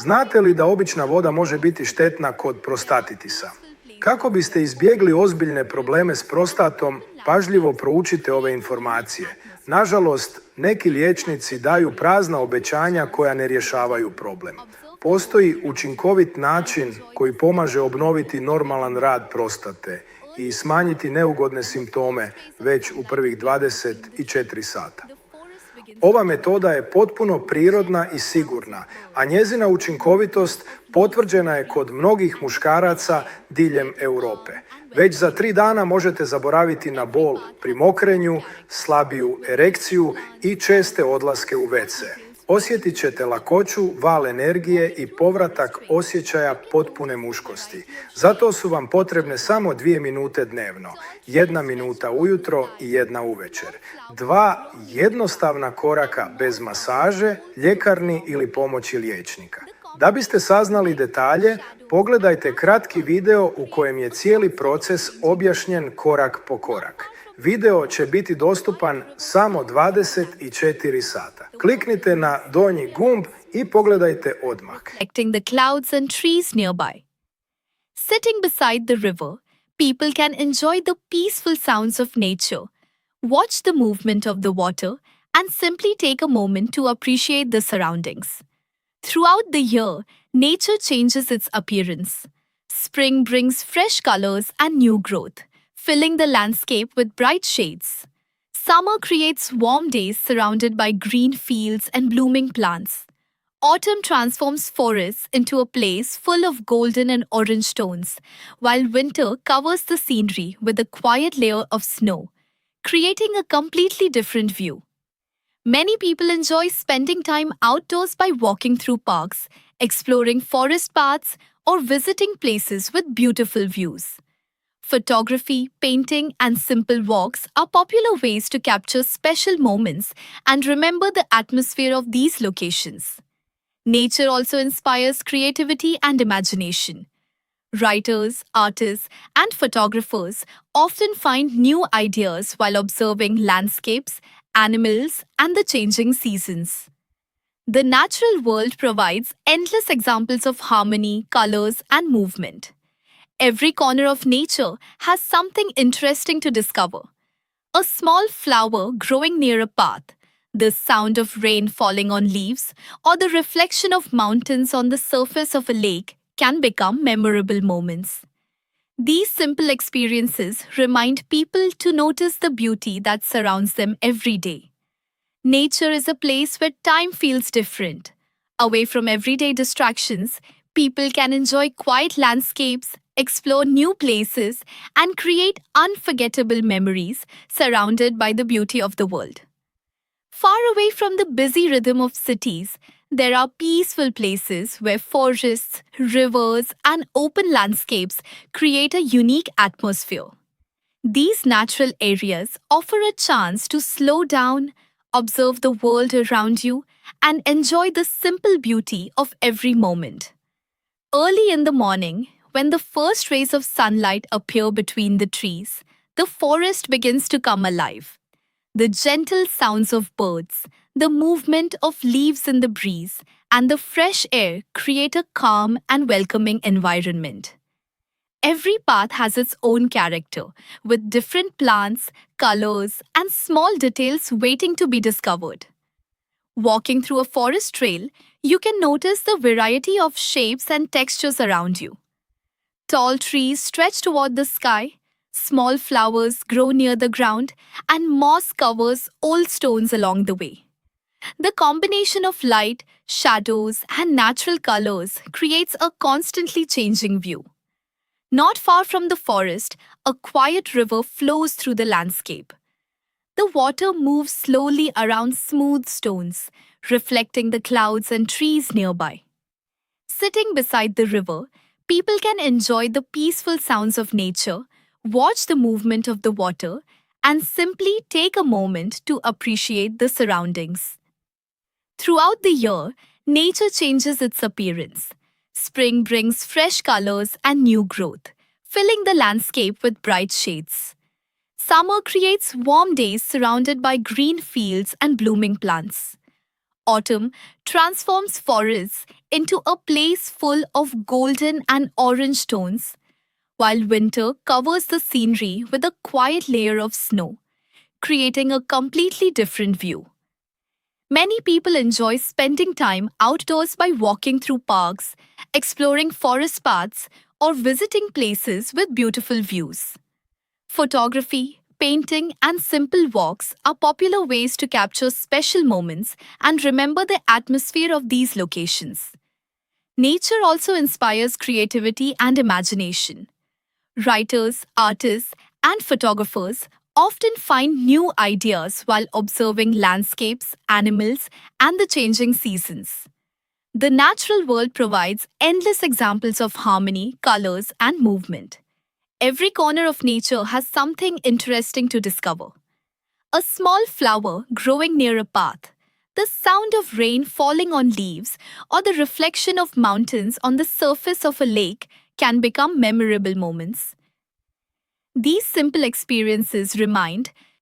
Znate li da obična voda može biti štetna kod prostatitisa? Kako biste izbjegli ozbiljne probleme s prostatom, pažljivo proučite ove informacije. Nažalost, neki liječnici daju prazna obećanja koja ne rješavaju problem. Postoji učinkovit način koji pomaže obnoviti normalan rad prostate i smanjiti neugodne simptome već u prvih 24 sata. Ova metoda je potpuno prirodna i sigurna, a njezina učinkovitost potvrđena je kod mnogih muškaraca diljem Europe. Već za 3 dana možete zaboraviti na bol pri mokrenju, slabiju erekciju i česte odlaske u WC. Osjetit ćete lakoću, val energije i povratak osjećaja potpune muškosti. Zato su vam potrebne samo 2 minute dnevno, 1 minuta ujutro i 1 uvečer. 2 jednostavna koraka bez masaže, ljekarni ili pomoći liječnika. Da biste saznali detalje, pogledajte kratki video u kojem je cijeli proces objašnjen korak po korak. Video će biti dostupan samo 24 sata. Kliknite na donji gumb i pogledajte odmah. Reflecting the clouds and trees nearby. Sitting beside the river, people can enjoy the peaceful sounds of nature, watch the movement of the water, and simply take a moment to appreciate the surroundings. Throughout the year, nature changes its appearance. Spring brings fresh colors and new growth, filling the landscape with bright shades. Summer creates warm days surrounded by green fields and blooming plants. Autumn transforms forests into a place full of golden and orange tones, while winter covers the scenery with a quiet layer of snow, creating a completely different view. Many people enjoy spending time outdoors by walking through parks, exploring forest paths, or visiting places with beautiful views. Photography, painting, and simple walks are popular ways to capture special moments and remember the atmosphere of these locations. Nature also inspires creativity and imagination. Writers, artists, and photographers often find new ideas while observing landscapes, animals, and the changing seasons. The natural world provides endless examples of harmony, colors, and movement. Every corner of nature has something interesting to discover. A small flower growing near a path, the sound of rain falling on leaves, or the reflection of mountains on the surface of a lake can become memorable moments. These simple experiences remind people to notice the beauty that surrounds them every day. Nature is a place where time feels different. Away from everyday distractions, people can enjoy quiet landscapes, explore new places, and create unforgettable memories surrounded by the beauty of the world. Far away from the busy rhythm of cities, there are peaceful places where forests, rivers, and open landscapes create a unique atmosphere. These natural areas offer a chance to slow down, observe the world around you, and enjoy the simple beauty of every moment. Early in the morning, when the first rays of sunlight appear between the trees, the forest begins to come alive. The gentle sounds of birds, the movement of leaves in the breeze, and the fresh air create a calm and welcoming environment. Every path has its own character, with different plants, colors, and small details waiting to be discovered. Walking through a forest trail, you can notice the variety of shapes and textures around you. Tall trees stretch toward the sky, small flowers grow near the ground, and moss covers old stones along the way. The combination of light, shadows, and natural colors creates a constantly changing view. Not far from the forest, a quiet river flows through the landscape. The water moves slowly around smooth stones, reflecting the clouds and trees nearby. Sitting beside the river, people can enjoy the peaceful sounds of nature, watch the movement of the water, and simply take a moment to appreciate the surroundings. Throughout the year, nature changes its appearance. Spring brings fresh colors and new growth, filling the landscape with bright shades. Summer creates warm days surrounded by green fields and blooming plants. Autumn transforms forests into a place full of golden and orange tones, while winter covers the scenery with a quiet layer of snow, creating a completely different view. Many people enjoy spending time outdoors by walking through parks, exploring forest paths, or visiting places with beautiful views. Photography, painting, and simple walks are popular ways to capture special moments and remember the atmosphere of these locations. Nature also inspires creativity and imagination. Writers, artists, and photographers often find new ideas while observing landscapes, animals, and the changing seasons. The natural world provides endless examples of harmony, colors, and movement. Every corner of nature has something interesting to discover. A small flower growing near a path, the sound of rain falling on leaves, or the reflection of mountains on the surface of a lake can become memorable moments. These simple experiences remind